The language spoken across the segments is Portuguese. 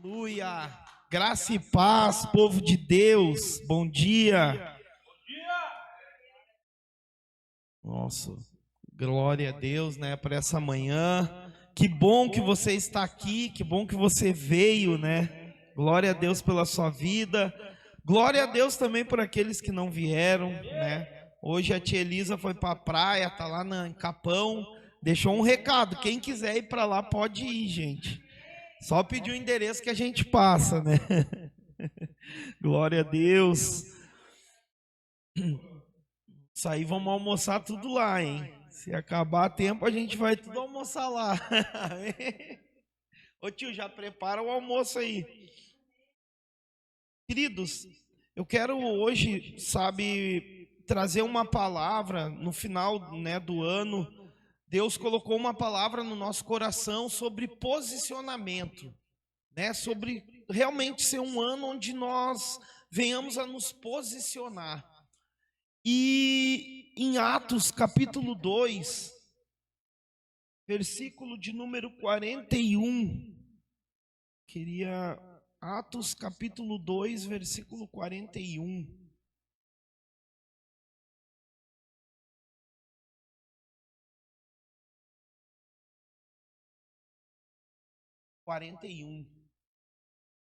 Aleluia, graça e paz, povo de Deus, bom dia. Nossa, glória a Deus, né, por essa manhã. Que bom que você está aqui, que bom que você veio, né? Glória a Deus pela sua vida. Glória a Deus também por aqueles que não vieram, né? Hoje a tia Elisa foi para a praia, tá lá em Capão, deixou um recado. Quem quiser ir para lá pode ir, gente. Só pedir o endereço que a gente passa, né? Glória a Deus. Isso aí, vamos almoçar tudo lá, hein? Se acabar tempo, a gente vai tudo almoçar lá. Ô tio, já prepara o almoço aí. Queridos, eu quero hoje, sabe, trazer uma palavra no final, né, do ano. Deus colocou uma palavra no nosso coração sobre posicionamento, né? Sobre realmente ser um ano onde nós venhamos a nos posicionar. E em Atos capítulo 2, versículo de número 41, queria Atos capítulo 2, versículo 41.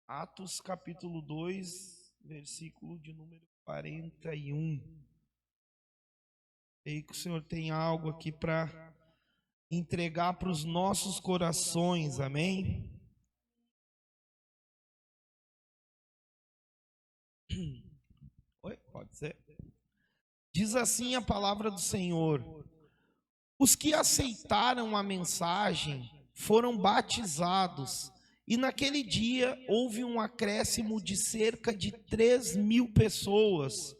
Atos capítulo 2, versículo de número 41. Sei que o Senhor tem algo aqui para entregar para os nossos corações, amém? Oi, pode ser. Diz assim a palavra do Senhor: os que aceitaram a mensagem foram batizados, e naquele dia houve um acréscimo de cerca de 3.000 pessoas.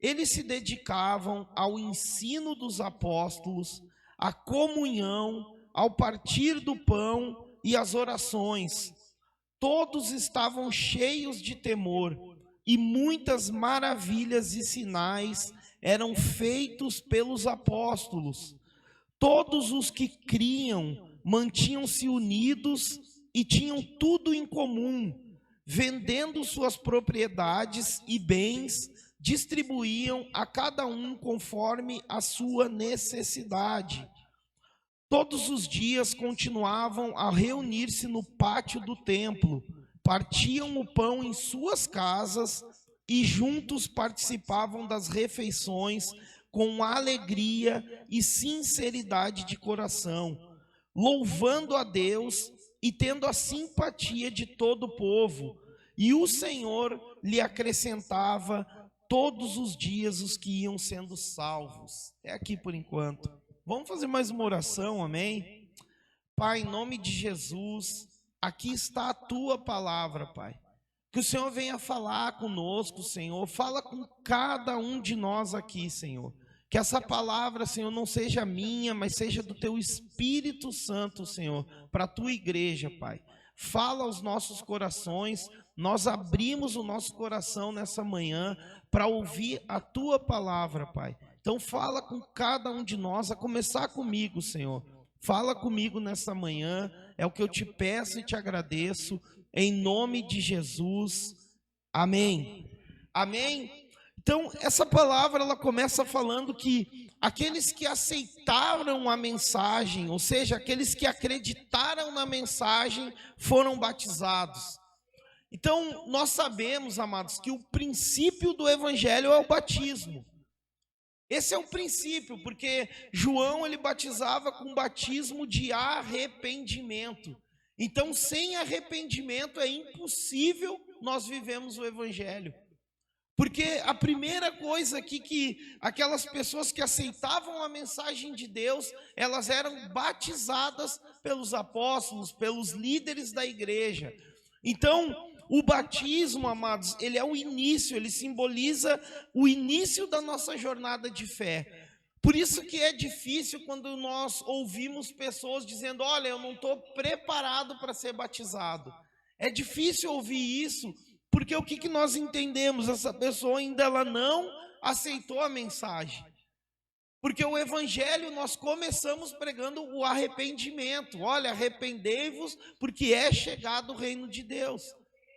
Eles se dedicavam ao ensino dos apóstolos, à comunhão, ao partir do pão e às orações. Todos estavam cheios de temor, e muitas maravilhas e sinais eram feitos pelos apóstolos. Todos os que criam mantinham-se unidos e tinham tudo em comum, vendendo suas propriedades e bens, distribuíam a cada um conforme a sua necessidade. Todos os dias continuavam a reunir-se no pátio do templo, partiam o pão em suas casas e juntos participavam das refeições com alegria e sinceridade de coração, louvando a Deus e tendo a simpatia de todo o povo. E o Senhor lhe acrescentava todos os dias os que iam sendo salvos. É aqui por enquanto. Vamos fazer mais uma oração, amém? Pai, em nome de Jesus, aqui está a tua palavra, Pai. Que o Senhor venha falar conosco, Senhor. Fala com cada um de nós aqui, Senhor. Que essa palavra, Senhor, não seja minha, mas seja do teu Espírito Santo, Senhor, para a tua igreja, Pai. Fala aos nossos corações. Nós abrimos o nosso coração nessa manhã para ouvir a tua palavra, Pai. Então fala com cada um de nós, a começar comigo, Senhor. Fala comigo nessa manhã, é o que eu te peço e te agradeço, em nome de Jesus, amém. Amém? Então, essa palavra, ela começa falando que aqueles que aceitaram a mensagem, ou seja, aqueles que acreditaram na mensagem, foram batizados. Então, nós sabemos, amados, que o princípio do evangelho é o batismo. Esse é o princípio, porque João ele batizava com batismo de arrependimento. Então, sem arrependimento é impossível nós vivemos o evangelho. Porque a primeira coisa aqui que aquelas pessoas que aceitavam a mensagem de Deus, elas eram batizadas pelos apóstolos, pelos líderes da igreja. Então, o batismo, amados, ele é o início, ele simboliza o início da nossa jornada de fé. Por isso que é difícil quando nós ouvimos pessoas dizendo: olha, eu não estou preparado para ser batizado. É difícil ouvir isso, porque o que nós entendemos? Essa pessoa ainda ela não aceitou a mensagem. Porque o evangelho nós começamos pregando o arrependimento. Olha, arrependei-vos, porque é chegado o reino de Deus,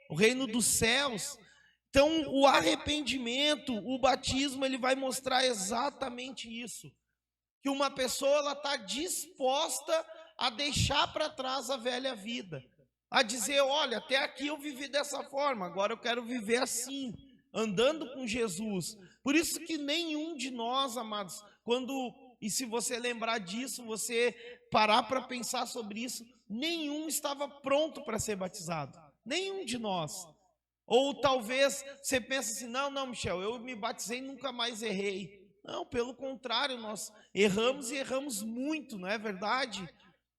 o reino dos céus. Então, o arrependimento, o batismo, ele vai mostrar exatamente isso. Que uma pessoa ela está disposta a deixar para trás a velha vida. A dizer, olha, até aqui eu vivi dessa forma, agora eu quero viver assim, andando com Jesus. Por isso que nenhum de nós, amados, e se você lembrar disso, você parar para pensar sobre isso, nenhum estava pronto para ser batizado. Nenhum de nós. Ou talvez você pense assim, não, Michel, eu me batizei e nunca mais errei. Não, pelo contrário, nós erramos e erramos muito, não é verdade?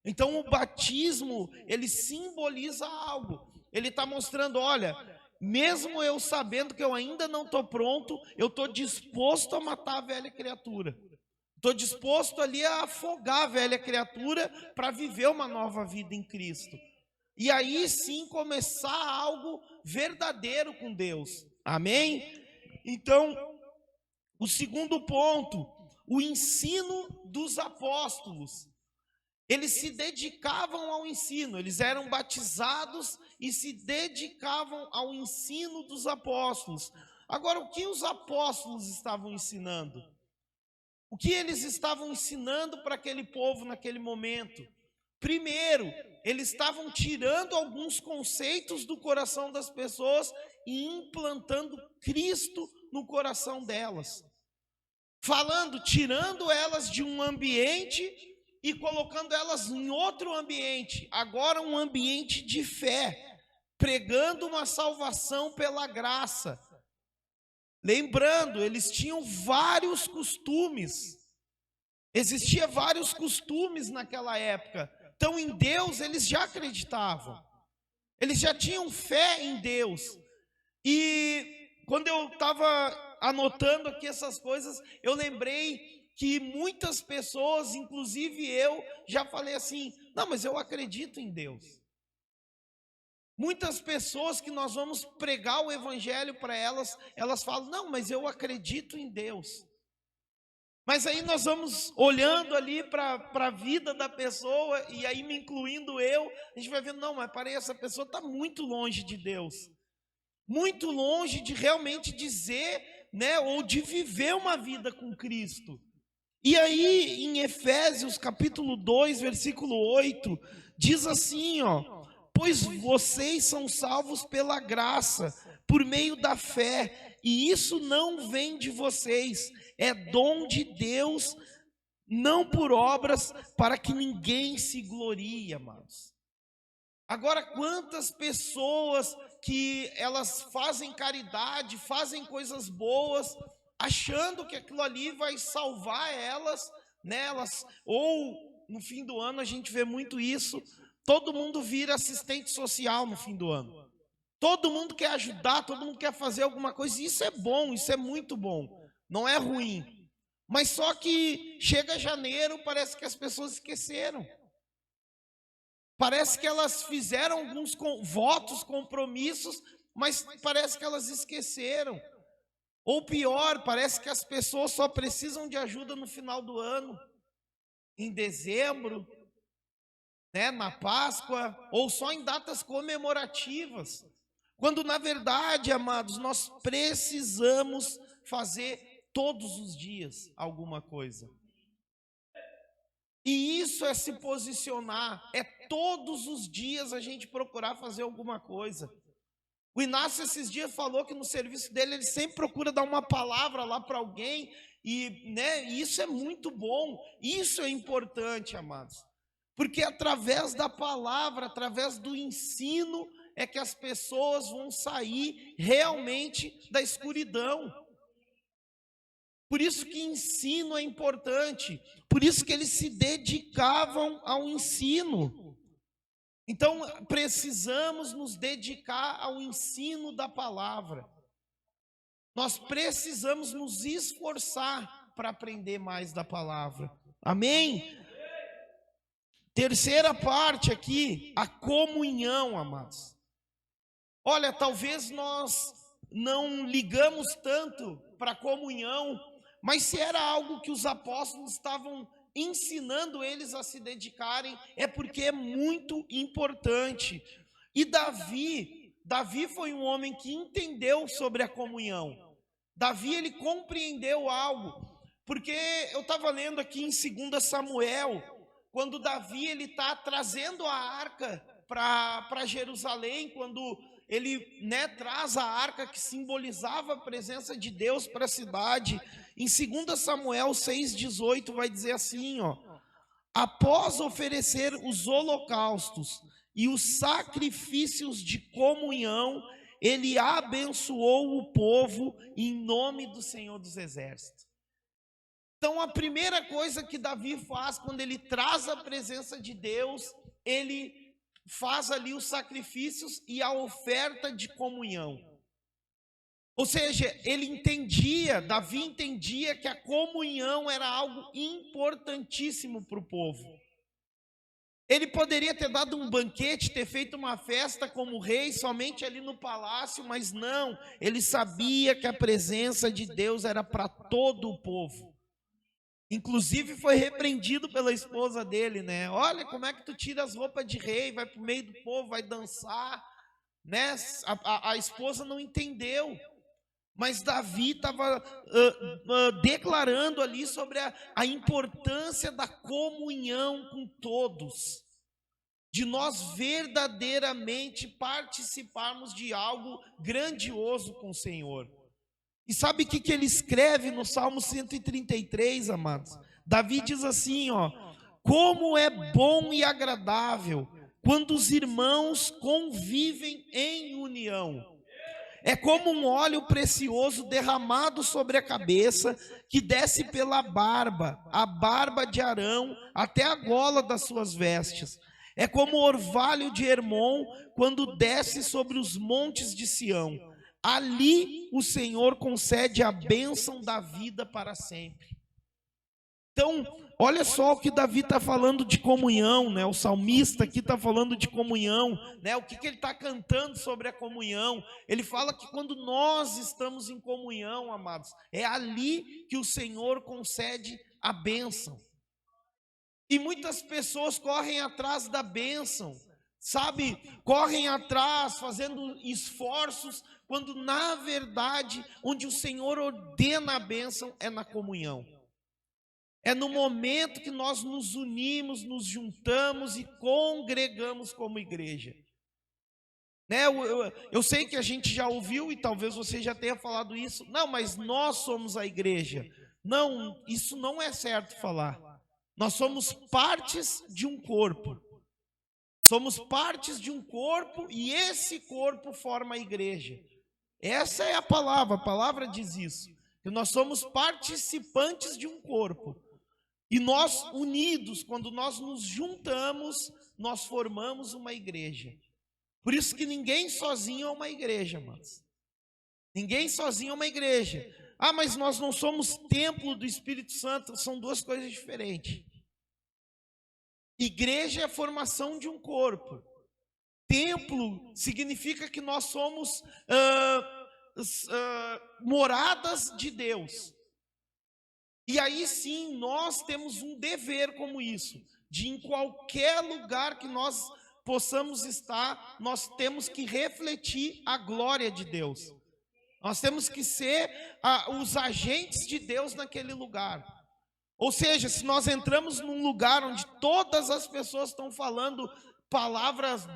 Então o batismo, ele simboliza algo. Ele está mostrando, olha, mesmo eu sabendo que eu ainda não estou pronto, eu estou disposto a matar a velha criatura. Estou disposto ali a afogar a velha criatura para viver uma nova vida em Cristo. E aí sim começar algo verdadeiro com Deus. Amém? Então, o segundo ponto, o ensino dos apóstolos. Eles se dedicavam ao ensino, eles eram batizados e se dedicavam ao ensino dos apóstolos. Agora, o que os apóstolos estavam ensinando? O que eles estavam ensinando para aquele povo naquele momento? Primeiro, eles estavam tirando alguns conceitos do coração das pessoas e implantando Cristo no coração delas. Tirando elas de um ambiente e colocando elas em outro ambiente, agora um ambiente de fé, pregando uma salvação pela graça. Lembrando, eles tinham vários costumes, existia vários costumes naquela época, então em Deus eles já acreditavam, eles já tinham fé em Deus. E quando eu estava anotando aqui essas coisas, eu lembrei que muitas pessoas, inclusive eu, já falei assim, não, mas eu acredito em Deus. Muitas pessoas que nós vamos pregar o evangelho para elas, elas falam, não, mas eu acredito em Deus. Mas aí nós vamos olhando ali para a vida da pessoa, e aí me incluindo eu, a gente vai vendo, não, mas parece essa pessoa está muito longe de Deus. Muito longe de realmente dizer, né, ou de viver uma vida com Cristo. E aí, em Efésios, capítulo 2, versículo 8, diz assim, ó, pois vocês são salvos pela graça, por meio da fé, e isso não vem de vocês, é dom de Deus, não por obras, para que ninguém se glorie, amados. Agora, quantas pessoas que elas fazem caridade, fazem coisas boas, achando que aquilo ali vai salvar elas, né? Ou no fim do ano a gente vê muito isso, todo mundo vira assistente social no fim do ano. Todo mundo quer ajudar, todo mundo quer fazer alguma coisa, e isso é bom, isso é muito bom, não é ruim. Mas só que chega janeiro, parece que as pessoas esqueceram. Parece que elas fizeram alguns votos, compromissos, mas parece que elas esqueceram. Ou pior, parece que as pessoas só precisam de ajuda no final do ano, em dezembro, né, na Páscoa, ou só em datas comemorativas. Quando, na verdade, amados, nós precisamos fazer todos os dias alguma coisa. E isso é se posicionar, é todos os dias a gente procurar fazer alguma coisa. O Inácio esses dias falou que no serviço dele ele sempre procura dar uma palavra lá para alguém, e né, isso é muito bom, isso é importante, amados. Porque através da palavra, através do ensino, é que as pessoas vão sair realmente da escuridão. Por isso que ensino é importante, por isso que eles se dedicavam ao ensino. Então, precisamos nos dedicar ao ensino da palavra. Nós precisamos nos esforçar para aprender mais da palavra. Amém? Terceira parte aqui, a comunhão, amados. Olha, talvez nós não ligamos tanto para a comunhão, mas se era algo que os apóstolos estavam ensinando eles a se dedicarem, é porque é muito importante. E Davi foi um homem que entendeu sobre a comunhão. Davi, ele compreendeu algo, porque eu estava lendo aqui em 2 Samuel, quando Davi ele está trazendo a arca para Jerusalém, quando ele, né, traz a arca que simbolizava a presença de Deus para a cidade. Em 2 Samuel 6,18 vai dizer assim, ó: após oferecer os holocaustos e os sacrifícios de comunhão, ele abençoou o povo em nome do Senhor dos Exércitos. Então, a primeira coisa que Davi faz quando ele traz a presença de Deus, ele faz ali os sacrifícios e a oferta de comunhão. Ou seja, Davi entendia que a comunhão era algo importantíssimo para o povo. Ele poderia ter dado um banquete, ter feito uma festa como rei, somente ali no palácio, mas não, ele sabia que a presença de Deus era para todo o povo. Inclusive foi repreendido pela esposa dele, né? Olha como é que tu tira as roupas de rei, vai para o meio do povo, vai dançar, né? A esposa não entendeu, mas Davi estava declarando ali sobre a importância da comunhão com todos, de nós verdadeiramente participarmos de algo grandioso com o Senhor. E sabe o que ele escreve no Salmo 133, amados? Davi diz assim, ó: como é bom e agradável quando os irmãos convivem em união. É como um óleo precioso derramado sobre a cabeça, que desce pela barba, a barba de Arão, até a gola das suas vestes. É como o orvalho de Hermon, quando desce sobre os montes de Sião. Ali o Senhor concede a bênção da vida para sempre. Então, olha só o que Davi está falando de comunhão, né? O salmista aqui está falando de comunhão, né? O que ele está cantando sobre a comunhão? Ele fala que quando nós estamos em comunhão, amados, é ali que o Senhor concede a bênção. E muitas pessoas correm atrás da bênção, sabe? Correm atrás, fazendo esforços, quando na verdade, onde o Senhor ordena a bênção é na comunhão. É no momento que nós nos unimos, nos juntamos e congregamos como igreja. Né? Eu sei que a gente já ouviu e talvez você já tenha falado isso. Não, mas nós somos a igreja. Não, isso não é certo falar. Nós somos partes de um corpo. Somos partes de um corpo e esse corpo forma a igreja. Essa é a palavra diz isso. Que nós somos participantes de um corpo. E nós unidos, quando nós nos juntamos, nós formamos uma igreja. Por isso que ninguém sozinho é uma igreja, irmãos. Ninguém sozinho é uma igreja. Ah, mas nós não somos templo do Espírito Santo. São duas coisas diferentes. Igreja é a formação de um corpo. Templo significa que nós somos moradas de Deus. E aí sim, nós temos um dever como isso, de em qualquer lugar que nós possamos estar, nós temos que refletir a glória de Deus. Nós temos que ser os agentes de Deus naquele lugar. Ou seja, se nós entramos num lugar onde todas as pessoas estão falando palavras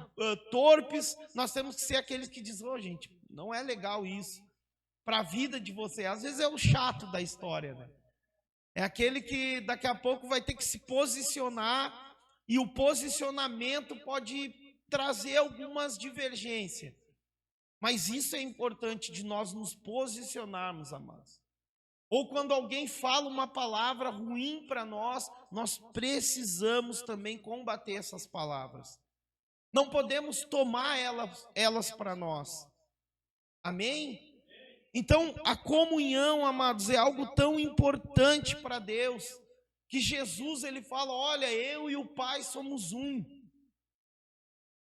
torpes, nós temos que ser aqueles que dizem: ô, gente, não é legal isso para a vida de você. Às vezes é o chato da história, né? É aquele que daqui a pouco vai ter que se posicionar e o posicionamento pode trazer algumas divergências. Mas isso é importante de nós nos posicionarmos, amados. Ou quando alguém fala uma palavra ruim para nós, nós precisamos também combater essas palavras. Não podemos tomar elas para nós. Amém? Então, a comunhão, amados, é algo tão importante para Deus, que Jesus, ele fala: olha, eu e o Pai somos um.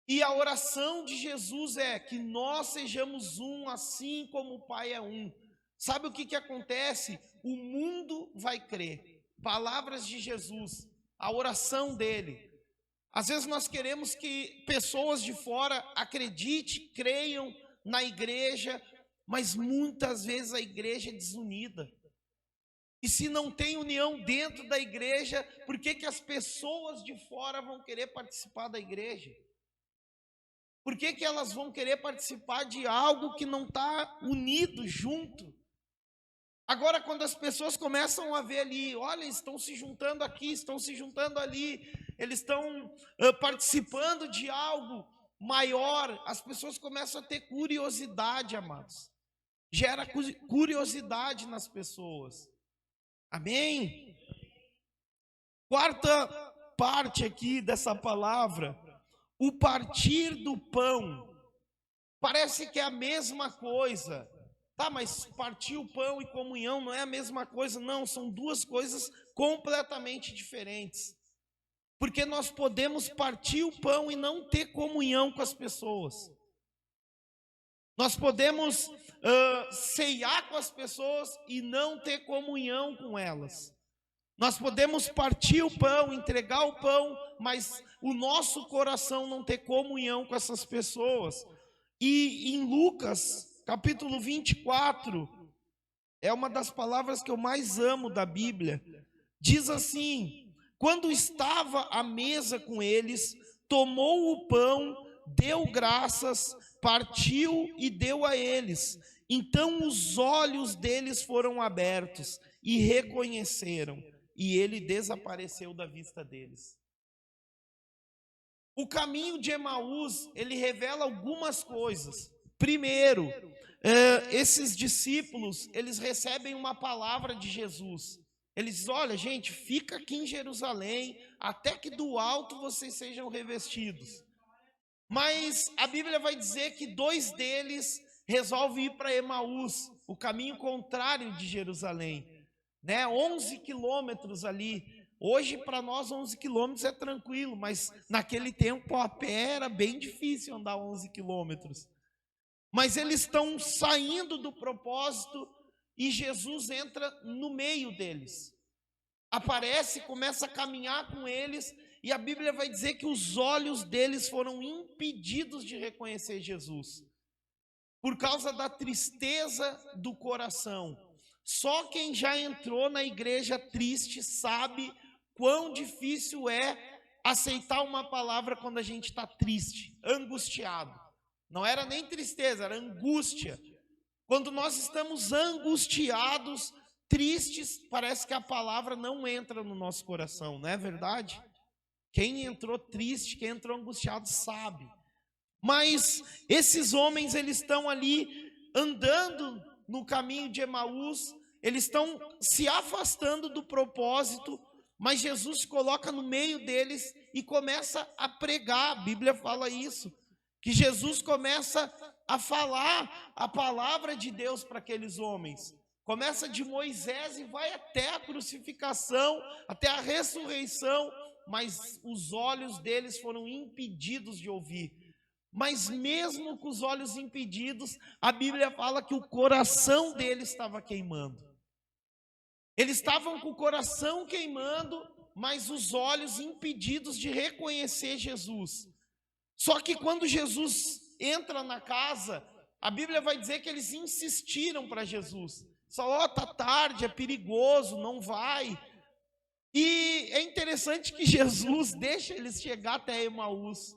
E a oração de Jesus é que nós sejamos um, assim como o Pai é um. Sabe o que acontece? O mundo vai crer. Palavras de Jesus, a oração dele. Às vezes nós queremos que pessoas de fora acreditem, creiam na igreja, mas muitas vezes a igreja é desunida. E se não tem união dentro da igreja, por que as pessoas de fora vão querer participar da igreja? Por que elas vão querer participar de algo que não está unido junto? Agora, quando as pessoas começam a ver ali, olha, estão se juntando aqui, estão se juntando ali, eles estão participando de algo maior, as pessoas começam a ter curiosidade, amados. Gera curiosidade nas pessoas. Amém? Quarta parte aqui dessa palavra, o partir do pão. Parece que é a mesma coisa. Tá, mas partir o pão e comunhão não é a mesma coisa. Não, são duas coisas completamente diferentes. Porque nós podemos partir o pão e não ter comunhão com as pessoas. Nós podemos ceiar com as pessoas e não ter comunhão com elas. Nós podemos partir o pão, entregar o pão, mas o nosso coração não ter comunhão com essas pessoas. E em Lucas, capítulo 24, é uma das palavras que eu mais amo da Bíblia. Diz assim: quando estava à mesa com eles, tomou o pão, deu graças, partiu e deu a eles. Então os olhos deles foram abertos e reconheceram, e ele desapareceu da vista deles. O caminho de Emaús, ele revela algumas coisas. Primeiro, esses discípulos, eles recebem uma palavra de Jesus. Eles dizem: olha, gente, fica aqui em Jerusalém, até que do alto vocês sejam revestidos. Mas a Bíblia vai dizer que 2 deles resolvem ir para Emaús, o caminho contrário de Jerusalém, né? 11 quilômetros ali. Hoje para nós 11 quilômetros é tranquilo, mas naquele tempo a pé era bem difícil andar 11 quilômetros. Mas eles estão saindo do propósito e Jesus entra no meio deles. Aparece, começa a caminhar com eles, e a Bíblia vai dizer que os olhos deles foram impedidos de reconhecer Jesus, por causa da tristeza do coração. Só quem já entrou na igreja triste sabe quão difícil é aceitar uma palavra quando a gente está triste, angustiado. Não era nem tristeza, era angústia. Quando nós estamos angustiados, tristes, parece que a palavra não entra no nosso coração, não é verdade? Quem entrou triste, quem entrou angustiado sabe. Mas esses homens, eles estão ali andando no caminho de Emaús, eles estão se afastando do propósito, mas Jesus se coloca no meio deles e começa a pregar. A Bíblia fala isso, que Jesus começa a falar a palavra de Deus para aqueles homens. Começa de Moisés e vai até a crucificação, até a ressurreição, mas os olhos deles foram impedidos de ouvir. Mas mesmo com os olhos impedidos, a Bíblia fala que o coração deles estava queimando. Eles estavam com o coração queimando, mas os olhos impedidos de reconhecer Jesus. Só que quando Jesus entra na casa, a Bíblia vai dizer que eles insistiram para Jesus. Só, tá tarde, é perigoso, não vai. E é interessante que Jesus deixa eles chegar até Emaús,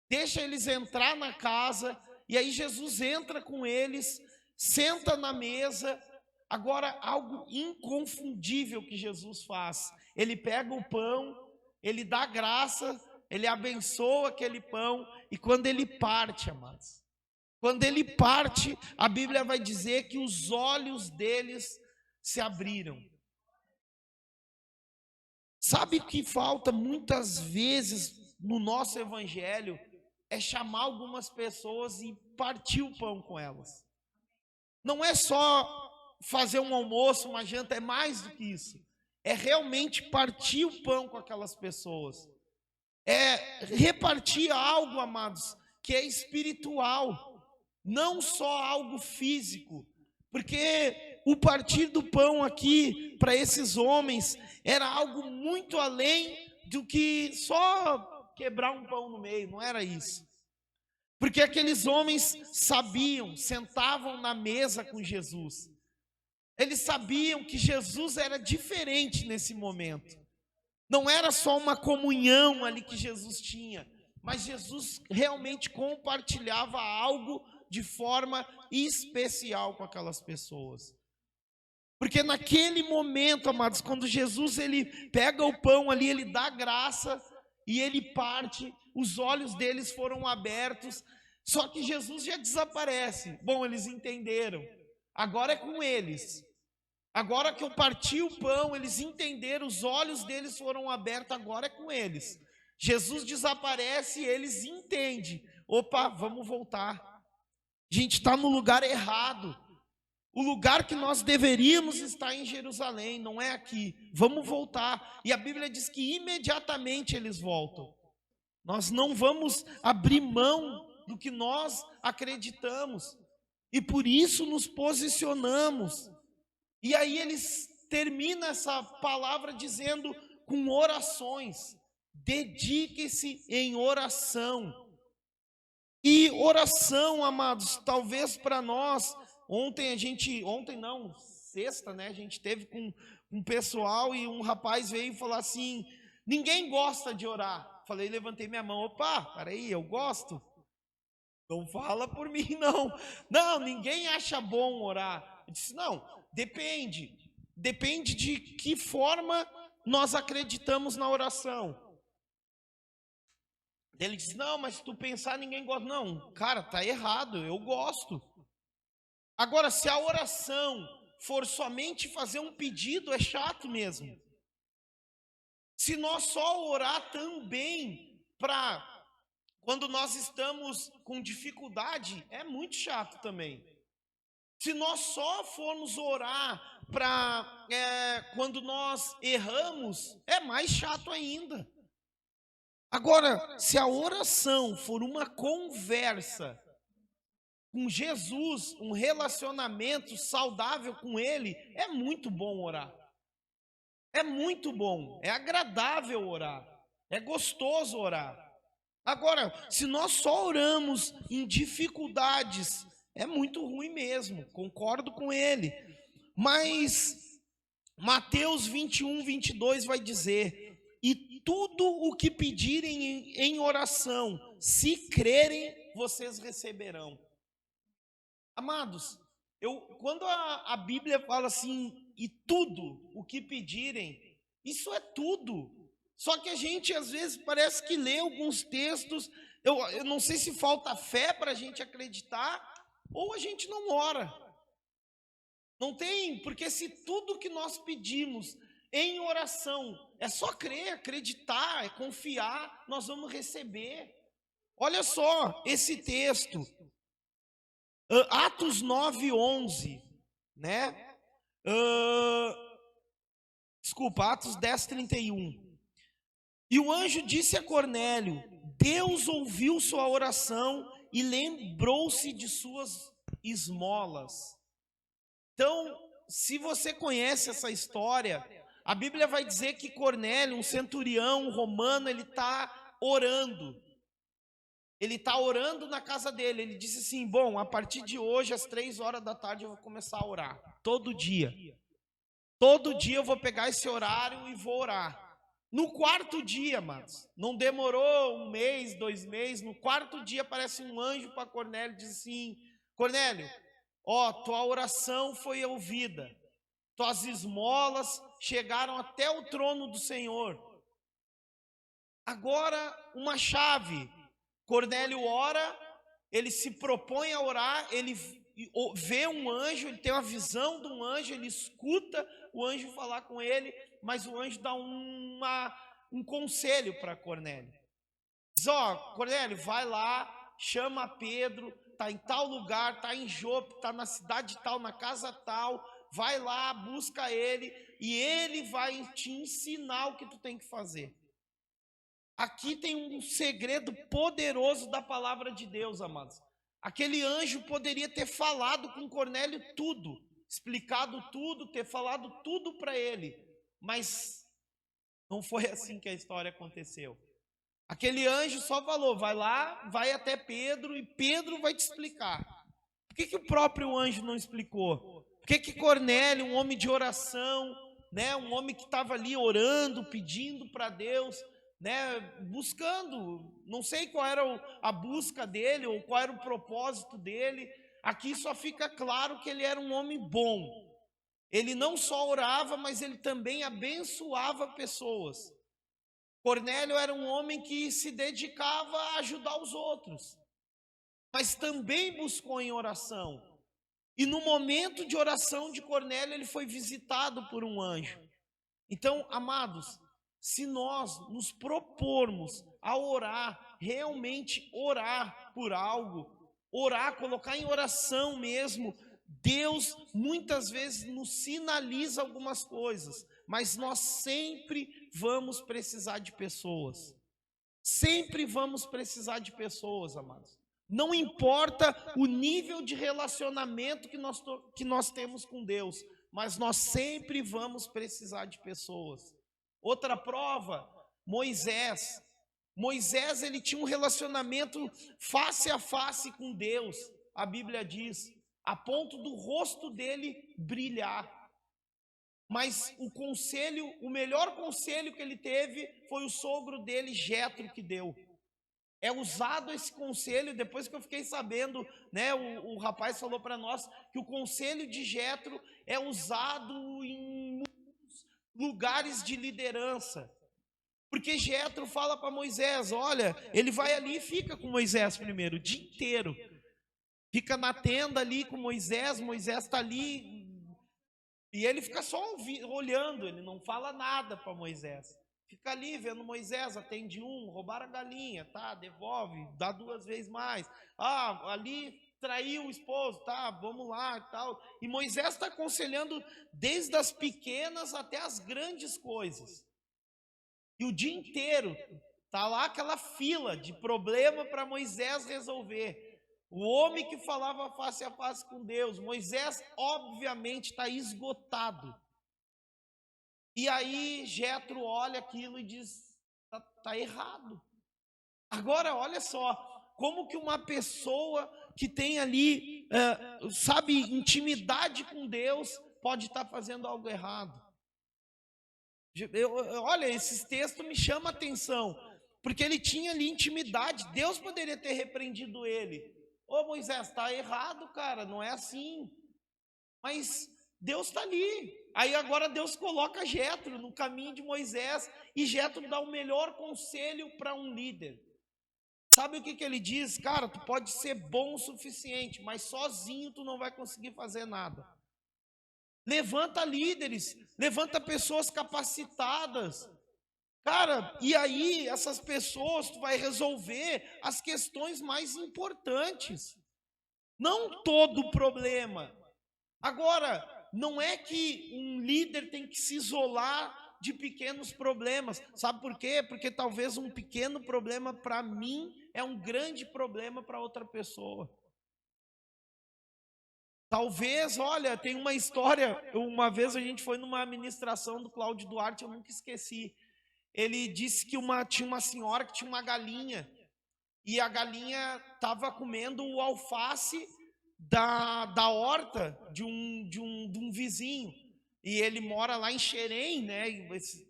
deixa eles entrar na casa, e aí Jesus entra com eles, senta na mesa. Agora, algo inconfundível que Jesus faz: ele pega o pão, ele dá graça, ele abençoa aquele pão, e quando ele parte, amados, quando ele parte, a Bíblia vai dizer que os olhos deles se abriram. Sabe o que falta muitas vezes no nosso evangelho? É chamar algumas pessoas e partir o pão com elas. Não é só fazer um almoço, uma janta, é mais do que isso. É realmente partir o pão com aquelas pessoas. É repartir algo, amados, que é espiritual, não só algo físico. Porque o partir do pão aqui, para esses homens, era algo muito além do que só quebrar um pão no meio, não era isso. Porque aqueles homens sabiam, sentavam na mesa com Jesus. Eles sabiam que Jesus era diferente nesse momento. Não era só uma comunhão ali que Jesus tinha, mas Jesus realmente compartilhava algo de forma especial com aquelas pessoas. Porque naquele momento, amados, quando Jesus ele pega o pão ali, ele dá graça e ele parte, os olhos deles foram abertos, só que Jesus já desaparece. Bom, eles entenderam, agora é com eles. Agora que eu parti o pão, eles entenderam, os olhos deles foram abertos, agora é com eles. Jesus desaparece e eles entendem. Opa, vamos voltar. A gente está no lugar errado. O lugar que nós deveríamos estar em Jerusalém, não é aqui. Vamos voltar. E a Bíblia diz que imediatamente eles voltam. Nós não vamos abrir mão do que nós acreditamos. E por isso nos posicionamos. E aí eles terminam essa palavra dizendo com orações. Dedique-se em oração. E oração, amados, talvez para nós, sexta, né, a gente teve com um pessoal e um rapaz veio falar assim, ninguém gosta de orar. Falei, levantei minha mão, opa, peraí, eu gosto? Não fala por mim, não. Não, ninguém acha bom orar. Eu disse, não, depende de que forma nós acreditamos na oração. Ele disse, não, mas se tu pensar, ninguém gosta. Não, cara, tá errado, eu gosto. Agora, se a oração for somente fazer um pedido, é chato mesmo. Se nós só orar também para quando nós estamos com dificuldade, é muito chato também. Se nós só formos orar para quando nós erramos, é mais chato ainda. Agora, se a oração for uma conversa com Jesus, um relacionamento saudável com Ele, é muito bom orar. É muito bom, é agradável orar, é gostoso orar. Agora, se nós só oramos em dificuldades, é muito ruim mesmo, concordo com ele. Mas Mateus 21, 22 vai dizer, e tudo o que pedirem em oração, se crerem, vocês receberão. Amados, quando a Bíblia fala assim, e tudo o que pedirem, isso é tudo. Só que a gente às vezes parece que lê alguns textos, eu não sei se falta fé para a gente acreditar, ou a gente não ora. Não tem, porque se tudo que nós pedimos em oração é só crer, acreditar, é confiar, nós vamos receber. Olha só esse texto, Atos 9:11, né? Atos 10:31. E o anjo disse a Cornélio, Deus ouviu sua oração e lembrou-se de suas esmolas. Então, se você conhece essa história, a Bíblia vai dizer que Cornélio, um centurião romano, ele está orando. Ele está orando na casa dele. Ele disse assim, bom, a partir de hoje, às 3 horas da tarde, eu vou começar a orar. Todo dia. Todo dia eu vou pegar esse horário e vou orar. No quarto dia, amados, não demorou 1 mês, 2 meses, no quarto dia aparece um anjo para Cornélio e diz assim, Cornélio, tua oração foi ouvida, tuas esmolas chegaram até o trono do Senhor. Agora, uma chave, Cornélio ora, ele se propõe a orar, ele vê um anjo, ele tem uma visão de um anjo, ele escuta o anjo falar com ele, mas o anjo dá um conselho para Cornélio. Diz, Cornélio, vai lá, chama Pedro, está em tal lugar, está em Jope, está na cidade tal, na casa tal, vai lá, busca ele, e ele vai te ensinar o que tu tem que fazer. Aqui tem um segredo poderoso da palavra de Deus, amados. Aquele anjo poderia ter falado com Cornélio tudo, explicado tudo, ter falado tudo para ele, mas não foi assim que a história aconteceu. Aquele anjo só falou: vai lá, vai até Pedro e Pedro vai te explicar. Por que o próprio anjo não explicou? Por que Cornélio, um homem de oração, né, um homem que estava ali orando, pedindo para Deus, né, buscando, não sei qual era a busca dele ou qual era o propósito dele. Aqui só fica claro que ele era um homem bom. Ele não só orava, mas ele também abençoava pessoas. Cornélio era um homem que se dedicava a ajudar os outros, mas também buscou em oração. E no momento de oração de Cornélio, ele foi visitado por um anjo. Então, amados, se nós nos propormos a orar, realmente orar por algo, orar, colocar em oração mesmo, Deus muitas vezes nos sinaliza algumas coisas, mas nós sempre vamos precisar de pessoas. Sempre vamos precisar de pessoas, amados. Não importa o nível de relacionamento que nós temos com Deus, mas nós sempre vamos precisar de pessoas. Outra prova, Moisés. Moisés, ele tinha um relacionamento face a face com Deus, a Bíblia diz, a ponto do rosto dele brilhar. Mas o melhor conselho que ele teve foi o sogro dele, Jetro, que deu. É usado esse conselho, depois que eu fiquei sabendo, né, o rapaz falou para nós que o conselho de Jetro é usado em lugares de liderança. Porque Jetro fala para Moisés, olha, ele vai ali e fica com Moisés primeiro, o dia inteiro. Fica na tenda ali com Moisés, Moisés está ali, e ele fica só olhando, ele não fala nada para Moisés. Fica ali vendo Moisés, atende roubaram a galinha, tá, devolve, dá 2 vezes mais. Ah, ali traiu o esposo, tá, vamos lá e tal. E Moisés está aconselhando desde as pequenas até as grandes coisas. E o dia inteiro tá lá aquela fila de problema para Moisés resolver. O homem que falava face a face com Deus, Moisés, obviamente, está esgotado. E aí Jetro olha aquilo e diz: tá errado. Agora, olha só, como que uma pessoa que tem ali, sabe, intimidade com Deus, pode estar fazendo algo errado? Olha, esses textos me chamam a atenção, porque ele tinha ali intimidade, Deus poderia ter repreendido ele. Ô Moisés, está errado, cara, não é assim. Mas Deus está ali. Aí agora Deus coloca Jetro no caminho de Moisés e Jetro dá o melhor conselho para um líder. Sabe o que ele diz? Cara, tu pode ser bom o suficiente, mas sozinho tu não vai conseguir fazer nada. Levanta líderes, levanta pessoas capacitadas. Cara, e aí essas pessoas tu vai resolver as questões mais importantes. Não todo o problema. Agora, não é que um líder tem que se isolar de pequenos problemas. Sabe por quê? Porque talvez um pequeno problema para mim é um grande problema para outra pessoa. Talvez, olha, tem uma história, uma vez a gente foi numa administração do Cláudio Duarte, eu nunca esqueci. Ele disse que tinha uma senhora que tinha uma galinha, e a galinha estava comendo o alface da horta de um vizinho. E ele mora lá em Xerém, né?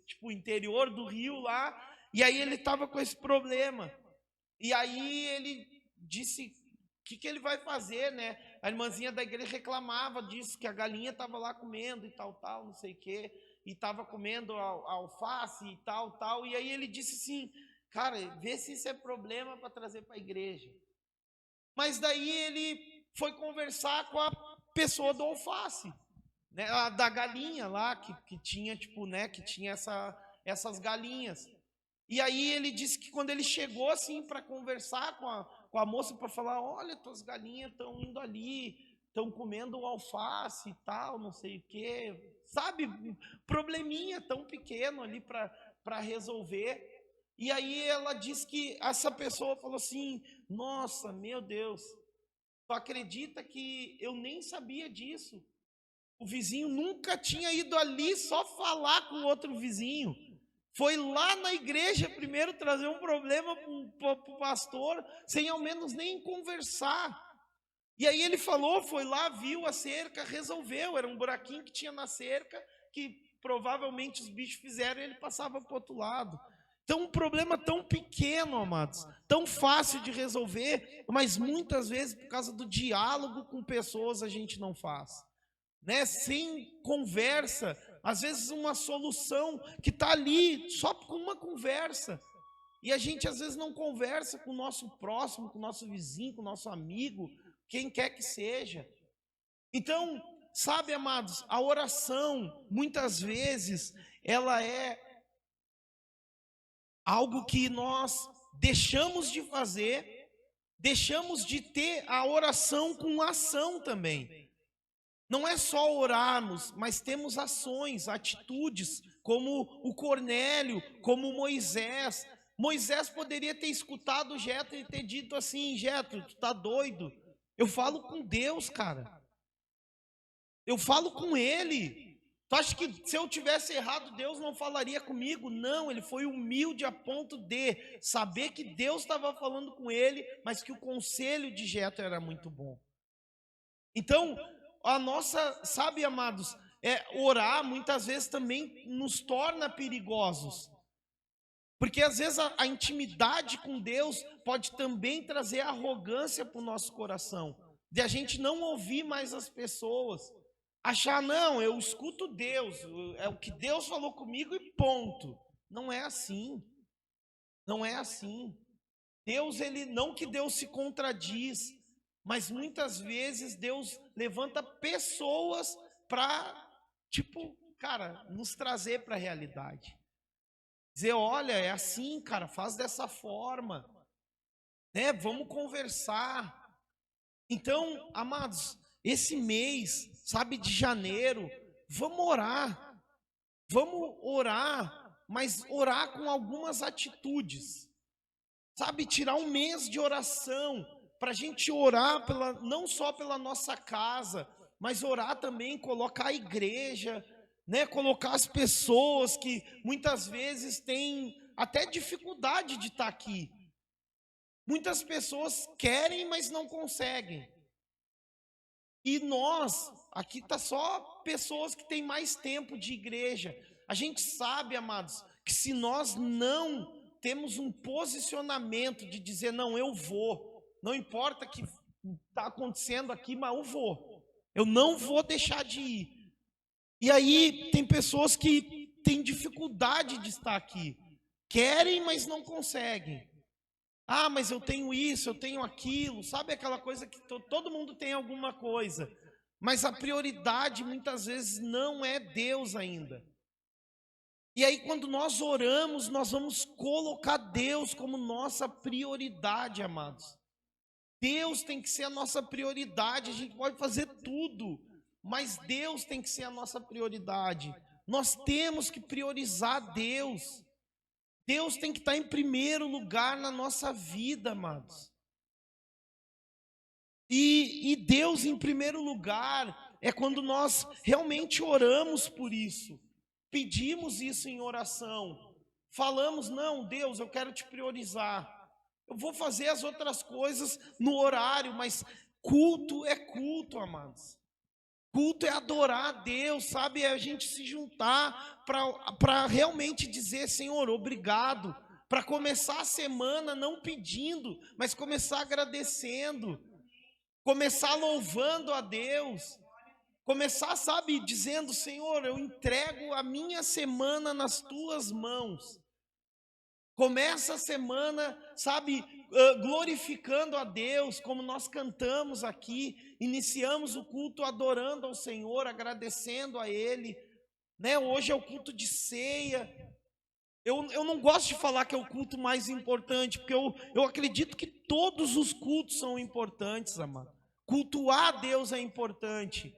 Tipo, interior do Rio lá. E aí ele estava com esse problema. E aí ele disse, o que ele vai fazer, né? A irmãzinha da igreja reclamava disso, que a galinha estava lá comendo e tal, não sei o quê. E estava comendo a alface e tal. E aí ele disse assim, cara, vê se isso é problema para trazer para a igreja. Mas daí ele foi conversar com a pessoa do alface, né, da galinha lá, que tinha, tipo, né, que tinha essas galinhas. E aí ele disse que quando ele chegou, assim, para conversar com a moça, para falar, olha, tuas galinhas estão indo ali, estão comendo o alface e tal, não sei o quê. Sabe, probleminha tão pequeno ali para resolver. E aí ela disse que essa pessoa falou assim, nossa, meu Deus, Tu acredita que eu nem sabia disso? O vizinho nunca tinha ido ali só falar com o outro vizinho. Foi lá na igreja primeiro trazer um problema para o pastor, sem ao menos nem conversar. E aí ele falou, foi lá, viu a cerca, resolveu. Era um buraquinho que tinha na cerca, que provavelmente os bichos fizeram e ele passava para o outro lado. Então, um problema tão pequeno, amados, tão fácil de resolver, mas muitas vezes, por causa do diálogo com pessoas, a gente não faz. Né? Sem conversa, às vezes uma solução que está ali, só com uma conversa. E a gente às vezes não conversa com o nosso próximo, com o nosso vizinho, com o nosso amigo, quem quer que seja. Então, sabe, amados, a oração, muitas vezes, ela é algo que nós deixamos de fazer, deixamos de ter a oração com ação também. Não é só orarmos, mas temos ações, atitudes, como o Cornélio, como Moisés. Moisés poderia ter escutado Jetro e ter dito assim: Jetro, tu tá doido? Eu falo com Deus, cara. Eu falo com Ele. Tu acha que se eu tivesse errado, Deus não falaria comigo? Não, ele foi humilde a ponto de saber que Deus estava falando com ele, mas que o conselho de Jetro era muito bom. Então, a nossa, sabe, amados, orar muitas vezes também nos torna perigosos. Porque às vezes a intimidade com Deus pode também trazer arrogância para o nosso coração. De a gente não ouvir mais as pessoas. Achar, não, eu escuto Deus, é o que Deus falou comigo e ponto. Não é assim. Não é assim. Deus, ele, não que Deus se contradiz, mas muitas vezes Deus levanta pessoas para, tipo, cara, nos trazer para a realidade. Dizer, olha, é assim, cara, faz dessa forma, né? Vamos conversar. Então, amados, esse mês, sabe, de janeiro, vamos orar, mas orar com algumas atitudes, sabe, tirar um mês de oração, para a gente orar não só pela nossa casa, mas orar também, colocar a igreja, né, colocar as pessoas que muitas vezes têm até dificuldade de estar aqui. Muitas pessoas querem, mas não conseguem. E nós, aqui está só pessoas que têm mais tempo de igreja. A gente sabe, amados, que se nós não temos um posicionamento de dizer, não, eu vou, não importa o que está acontecendo aqui, mas eu vou. Eu não vou deixar de ir. E aí tem pessoas que têm dificuldade de estar aqui. Querem, mas não conseguem. Ah, mas eu tenho isso, eu tenho aquilo. Sabe aquela coisa que todo mundo tem alguma coisa. Mas a prioridade muitas vezes não é Deus ainda. E aí quando nós oramos, nós vamos colocar Deus como nossa prioridade, amados. Deus tem que ser a nossa prioridade. A gente pode fazer tudo, mas Deus tem que ser a nossa prioridade. Nós temos que priorizar Deus. Deus tem que estar em primeiro lugar na nossa vida, amados. E Deus em primeiro lugar é quando nós realmente oramos por isso. Pedimos isso em oração. Falamos, não, Deus, eu quero te priorizar. Eu vou fazer as outras coisas no horário, mas culto é culto, amados. Culto é adorar a Deus, sabe? É a gente se juntar para realmente dizer, Senhor, obrigado. Para começar a semana não pedindo, mas começar agradecendo. Começar louvando a Deus. Começar, sabe, dizendo, Senhor, eu entrego a minha semana nas tuas mãos. Começa a semana, sabe, glorificando a Deus, como nós cantamos aqui, iniciamos o culto adorando ao Senhor, agradecendo a Ele, né? Hoje é o culto de ceia. Eu não gosto de falar que é o culto mais importante, porque eu acredito que todos os cultos são importantes, amado. Cultuar a Deus é importante.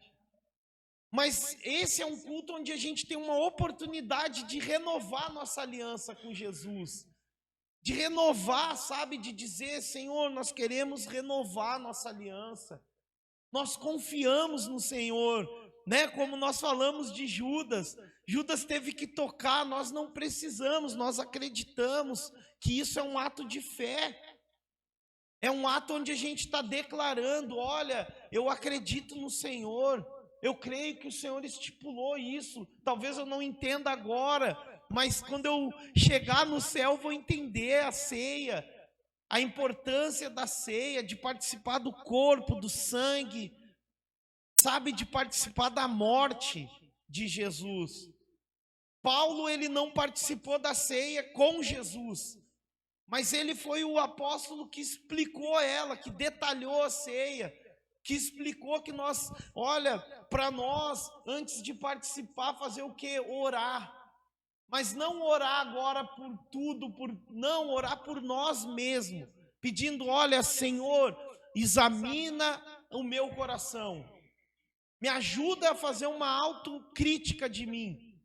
Mas esse é um culto onde a gente tem uma oportunidade de renovar nossa aliança com Jesus. de renovar, sabe, de dizer, Senhor, nós queremos renovar nossa aliança, nós confiamos no Senhor, né? Como nós falamos de Judas, Judas teve que tocar, nós não precisamos, nós acreditamos que isso é um ato de fé, é um ato onde a gente está declarando, olha, eu acredito no Senhor, eu creio que o Senhor estipulou isso, talvez eu não entenda agora, mas quando eu chegar no céu eu vou entender a ceia, a importância da ceia, de participar do corpo, do sangue, sabe, de participar da morte de Jesus. Paulo, ele não participou da ceia com Jesus, mas ele foi o apóstolo que explicou ela, que detalhou a ceia, que explicou que nós, olha, para nós, antes de participar, fazer o quê? Orar. Mas não orar agora por tudo, não, orar por nós mesmos, pedindo, olha, Senhor, examina o meu coração, me ajuda a fazer uma autocrítica de mim,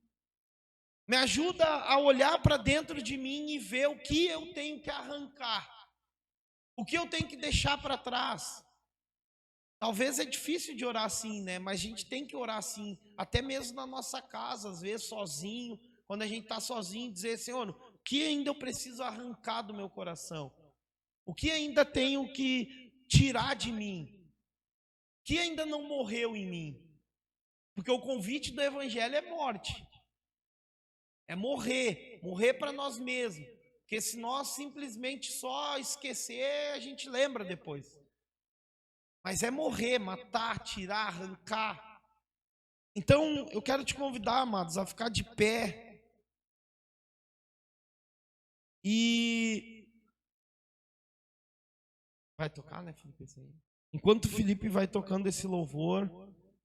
me ajuda a olhar para dentro de mim e ver o que eu tenho que arrancar, o que eu tenho que deixar para trás. Talvez é difícil de orar assim, né? Mas a gente tem que orar assim, até mesmo na nossa casa, às vezes sozinho, quando a gente está sozinho, dizer, Senhor, o que ainda eu preciso arrancar do meu coração? O que ainda tenho que tirar de mim? O que ainda não morreu em mim? Porque o convite do Evangelho é morte. É morrer para nós mesmos. Porque se nós simplesmente só esquecer, a gente lembra depois. Mas é morrer, matar, tirar, arrancar. Então, eu quero te convidar, amados, a ficar de pé. E vai tocar, né, Felipe? Enquanto o Felipe vai tocando esse louvor,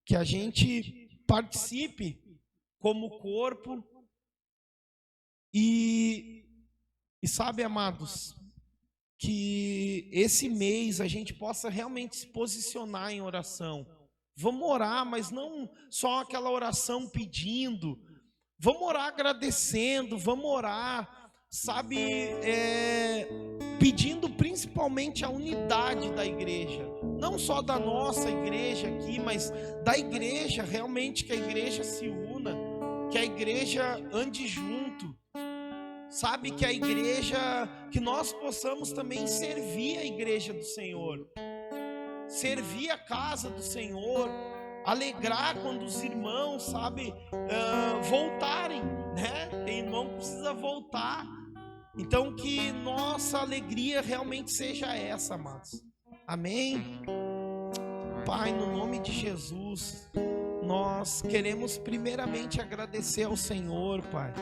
que a gente participe como corpo. E sabe, amados, que esse mês a gente possa realmente se posicionar em oração. Vamos orar, mas não só aquela oração pedindo. Vamos orar agradecendo, vamos orar, sabe, pedindo principalmente a unidade da igreja. Não só da nossa igreja aqui, mas da igreja, realmente que a igreja se una, que a igreja ande junto. Sabe, que a igreja, que nós possamos também servir a igreja do Senhor, servir a casa do Senhor, alegrar quando os irmãos, sabe, voltarem, né? Tem irmão que precisa voltar. Então que nossa alegria realmente seja essa, amados. Amém? Pai, no nome de Jesus, nós queremos primeiramente agradecer ao Senhor, Pai.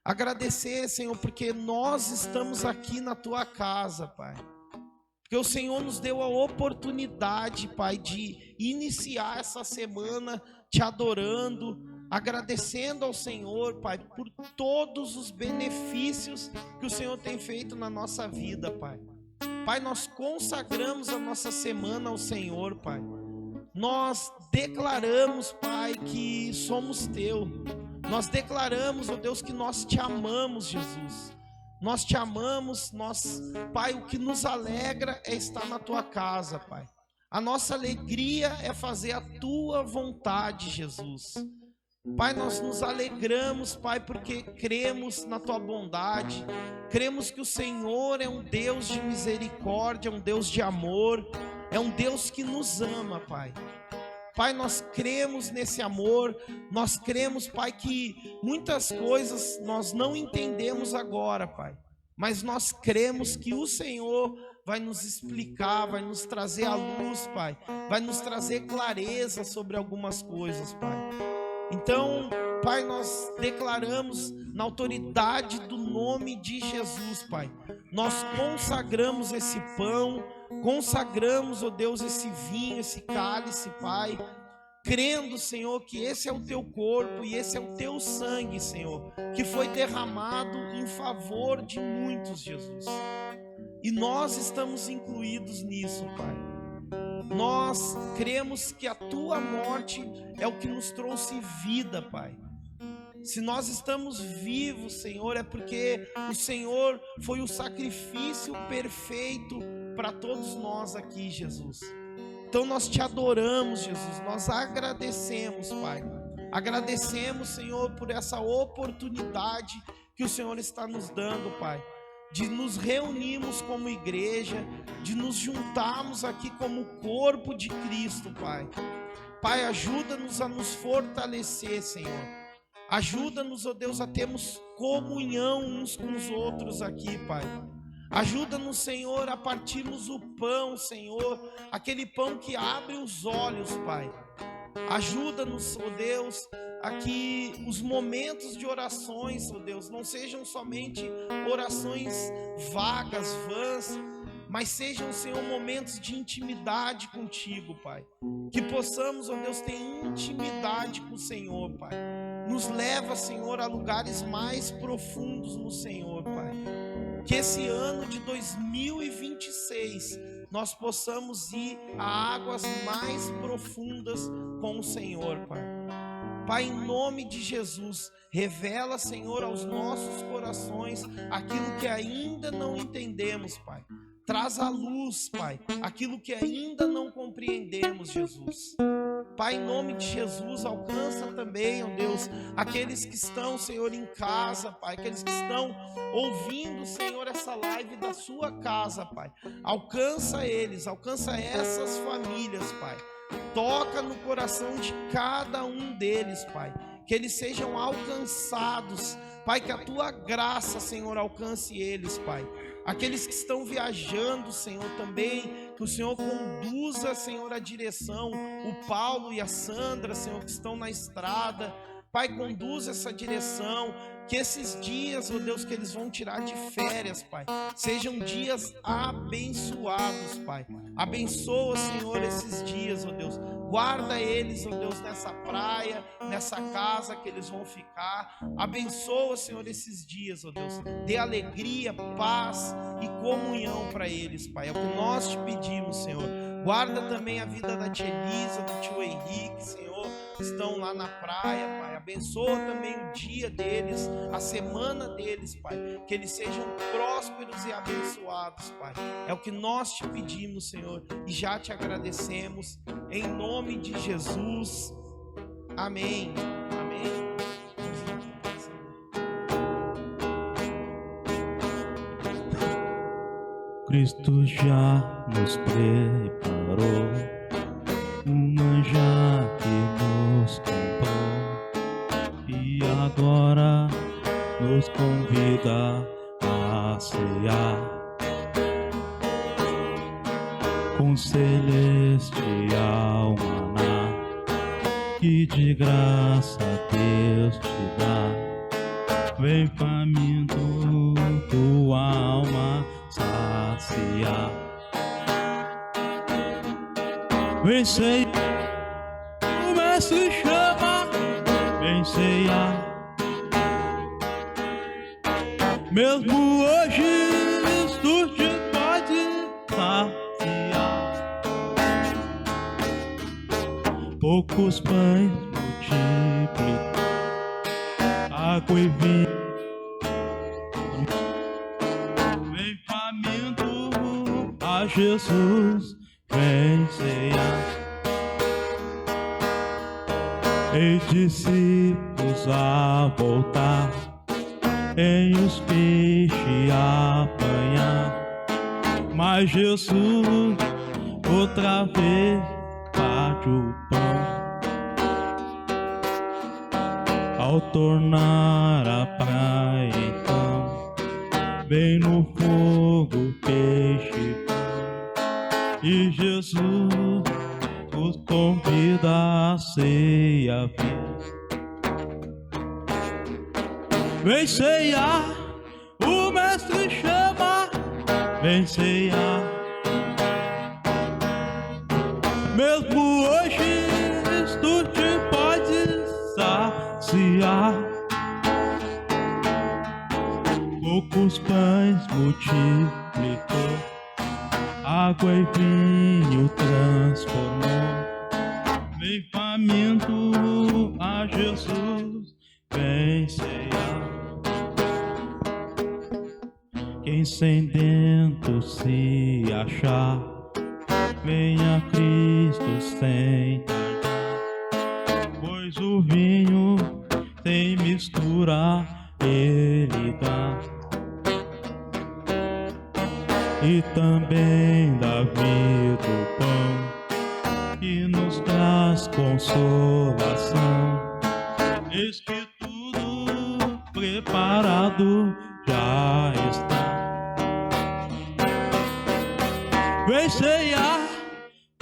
Agradecer, Senhor, porque nós estamos aqui na Tua casa, Pai. Porque o Senhor nos deu a oportunidade, Pai, de iniciar essa semana Te adorando, agradecendo ao Senhor, Pai, por todos os benefícios que o Senhor tem feito na nossa vida, Pai. Pai, nós consagramos a nossa semana ao Senhor, Pai. Nós declaramos, Pai, que somos Teu. Nós declaramos, ó Deus, que nós Te amamos, Jesus. Nós Te amamos, Pai, o que nos alegra é estar na Tua casa, Pai. A nossa alegria é fazer a Tua vontade, Jesus. Pai, nós nos alegramos, Pai, porque cremos na Tua bondade, cremos que o Senhor é um Deus de misericórdia, um Deus de amor, é um Deus que nos ama, Pai. Pai, nós cremos nesse amor, nós cremos, Pai, que muitas coisas nós não entendemos agora, Pai, mas nós cremos que o Senhor vai nos explicar, vai nos trazer a luz, Pai, vai nos trazer clareza sobre algumas coisas, Pai. Então, Pai, nós declaramos na autoridade do nome de Jesus, Pai, nós consagramos esse pão, consagramos, ó Deus, esse vinho, esse cálice, Pai, crendo, Senhor, que esse é o Teu corpo e esse é o Teu sangue, Senhor, que foi derramado em favor de muitos, Jesus. E nós estamos incluídos nisso, Pai. Nós cremos que a Tua morte é o que nos trouxe vida, Pai. Se nós estamos vivos, Senhor, é porque o Senhor foi o sacrifício perfeito para todos nós aqui, Jesus. Então nós te adoramos, Jesus, nós agradecemos, Pai. Agradecemos, Senhor, por essa oportunidade que o Senhor está nos dando, Pai, de nos reunirmos como igreja, de nos juntarmos aqui como corpo de Cristo, Pai. Pai, ajuda-nos a nos fortalecer, Senhor. Ajuda-nos, ó Deus, a termos comunhão uns com os outros aqui, Pai. Ajuda-nos, Senhor, a partirmos o pão, Senhor, aquele pão que abre os olhos, Pai. Ajuda-nos, ó Deus, a que os momentos de orações, ó Deus, não sejam somente orações vagas, vãs, mas sejam, Senhor, momentos de intimidade contigo, Pai. Que possamos, ó Deus, ter intimidade com o Senhor, Pai. Nos leva, Senhor, a lugares mais profundos no Senhor, Pai. Que esse ano de 2026 nós possamos ir a águas mais profundas com o Senhor, Pai. Pai, em nome de Jesus, revela, Senhor, aos nossos corações aquilo que ainda não entendemos, Pai. Traz à luz, Pai, aquilo que ainda não compreendemos, Jesus. Pai, em nome de Jesus, alcança também, ó Deus, aqueles que estão, Senhor, em casa, Pai, aqueles que estão ouvindo, Senhor, essa live da sua casa, Pai. Alcança eles, alcança essas famílias, Pai. Toca no coração de cada um deles, Pai. Que eles sejam alcançados, Pai, que a tua graça, Senhor, alcance eles, Pai. Aqueles que estão viajando, Senhor, também, que o Senhor conduza, Senhor, a direção, o Paulo e a Sandra, Senhor, que estão na estrada, Pai, conduza essa direção, que esses dias, ó Deus, que eles vão tirar de férias, Pai, sejam dias abençoados, Pai. Abençoa, Senhor, esses dias, ó Deus. Guarda eles, ó Deus, nessa praia, nessa casa que eles vão ficar. Abençoa, Senhor, esses dias, ó Deus. Dê alegria, paz e comunhão para eles, Pai. É o que nós te pedimos, Senhor. Guarda também a vida da tia Elisa, do tio Henrique, Senhor, que estão lá na praia, Pai. Abençoa também o dia deles, a semana deles, Pai. Que eles sejam prósperos e abençoados, Pai. É o que nós te pedimos, Senhor, e já te agradecemos. Em nome de Jesus. Amém. Amém. Cristo já nos preparou um manjar que nos comprou e agora nos convida a cear com celestial maná que de graça Deus te dá. Vem faminto, tua alma saciar. Vem ceia, o mestre chama. Vem ceia, mesmo hoje tu te pode saciar. Poucos pães multiplicam, água e vinho. Vem faminto a Jesus, vem cear. Ei, discípulos a voltar, em os peixes apanhar, mas Jesus outra vez parte o pão. Ao tornar a praia então, bem no fogo peixe pão, e Jesus os convida a ceia. Vem ceiar, o mestre chama. Vem ceiar, mesmo hoje tu te podes saciar. Poucos pães multiplicou, água e vinho transformou. Vem faminto a Jesus, vem vem cear. Quem sedento se achar, venha Cristo sem tardar, pois o vinho sem mistura Ele dá, e também da vida o pão que nos traz consolação. Eis que tudo preparado já está. Vem cear,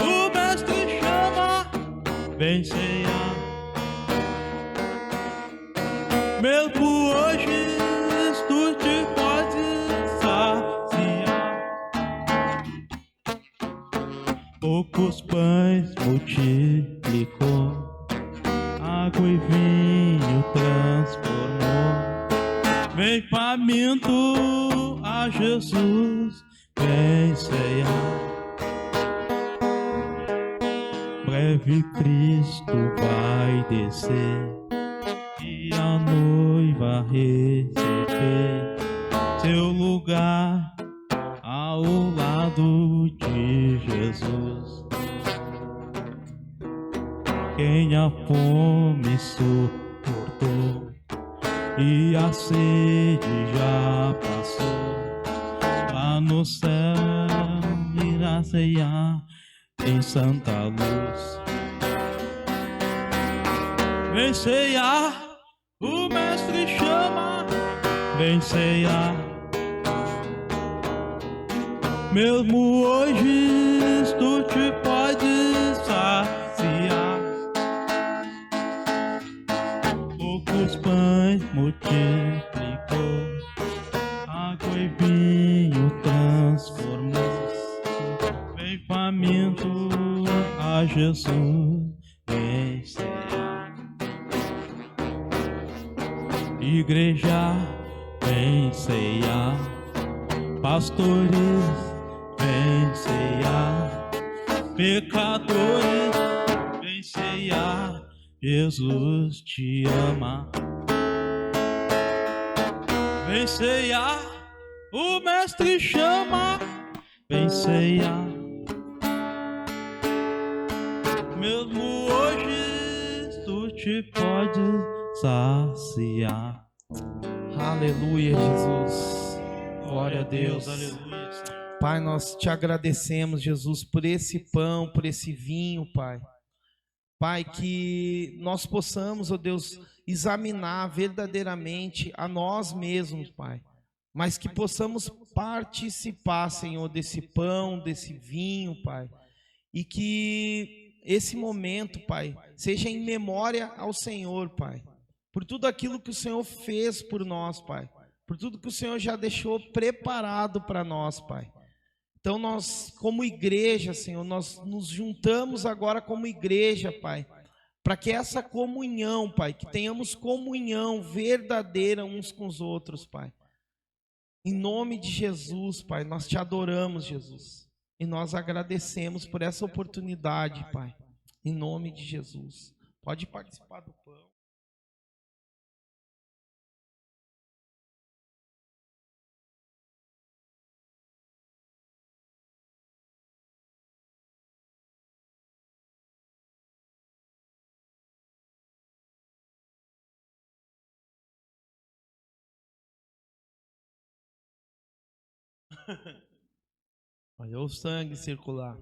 o mestre chama, vem cear. Mesmo hoje tu te podes saciar. Poucos pães multiplicou, água e vinho transformou. Vem faminto a Jesus, vem cear. Breve Cristo vai descer e a noiva receber seu lugar ao lado de Jesus. Quem a fome suportou e a sede já passou, lá no céu irá ceiar em santa luz. Vem cear, o mestre chama, vem cear. Mesmo hoje tu te podes saciar. Poucos pães multiplicou, água e vinho transformou. Vem faminto a Jesus, vem cear. Igreja, vem cear. Pastores, vem cear. Pecadores, vem cear. Jesus te ama. Vem cear, o mestre chama, vem cear. Mesmo hoje tu te podes saciar. Aleluia, Jesus. Glória a Deus. Aleluia. Pai, nós te agradecemos, Jesus, por esse pão, por esse vinho, Pai. Pai, que nós possamos, ó Deus, examinar verdadeiramente a nós mesmos, Pai. Mas que possamos participar, Senhor, desse pão, desse vinho, Pai. E que esse momento, Pai, seja em memória ao Senhor, Pai. Por tudo aquilo que o Senhor fez por nós, Pai. Por tudo que o Senhor já deixou preparado para nós, Pai. Então nós, como igreja, Senhor, nós nos juntamos agora como igreja, Pai, para que essa comunhão, Pai, que tenhamos comunhão verdadeira uns com os outros, Pai. Em nome de Jesus, Pai, nós te adoramos, Jesus. E nós agradecemos por essa oportunidade, Pai. Em nome de Jesus. Pode participar do pão. Fazer o sangue circular.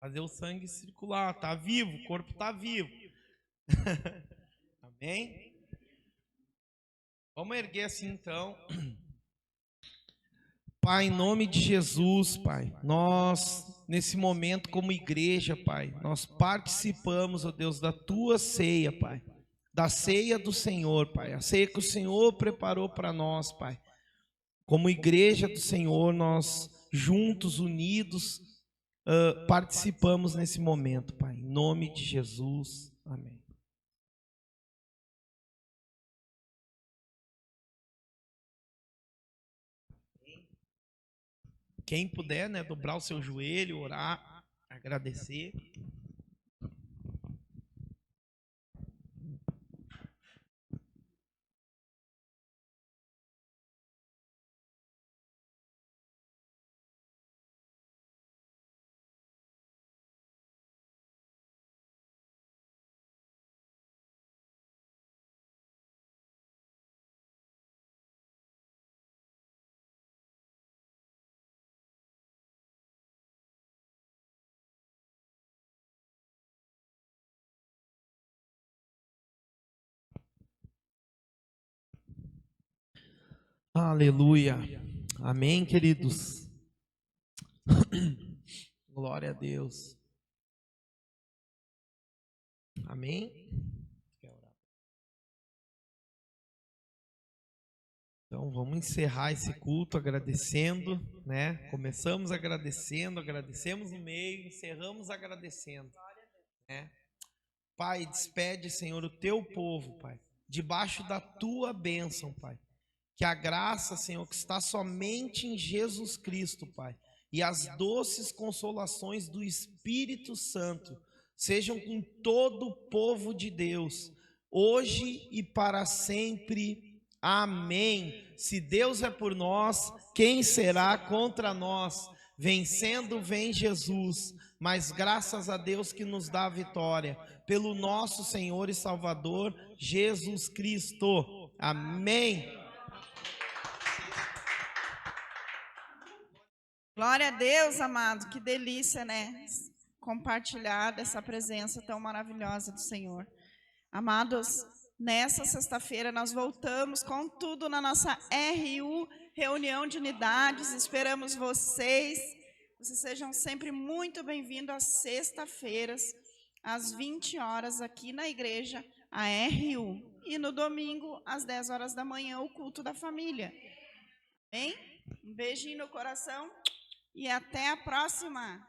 Fazer o sangue circular. Tá vivo, o corpo tá vivo. Amém? Vamos erguer assim então. Pai, em nome de Jesus, Pai, nós, nesse momento como igreja, Pai, nós participamos, ó Deus, da Tua ceia, Pai. Da ceia do Senhor, Pai. A ceia que o Senhor preparou para nós, Pai. Como igreja do Senhor, nós juntos, unidos, participamos nesse momento, Pai. Em nome de Jesus. Amém. Quem puder, né, dobrar o seu joelho, orar, agradecer. Aleluia. Amém, queridos. Glória a Deus. Amém. Então vamos encerrar esse culto agradecendo, né? Começamos agradecendo, agradecemos no meio, encerramos agradecendo, né? Pai, despede, Senhor, o teu povo, Pai, debaixo da tua bênção, Pai. Que a graça, Senhor, que está somente em Jesus Cristo, Pai, e as doces consolações do Espírito Santo sejam com todo o povo de Deus, hoje e para sempre. Amém. Se Deus é por nós, quem será contra nós? Vencendo vem Jesus, mas graças a Deus que nos dá a vitória, pelo nosso Senhor e Salvador, Jesus Cristo. Amém. Glória a Deus, amado, que delícia, né? Compartilhar dessa presença tão maravilhosa do Senhor. Amados, nessa sexta-feira nós voltamos com tudo na nossa RU, Reunião de Unidades. Esperamos vocês. Vocês sejam sempre muito bem-vindos às sexta-feiras, às 20 horas aqui na igreja, a RU. E no domingo, às 10 horas da manhã, o culto da família. Amém? Um beijinho no coração e até a próxima.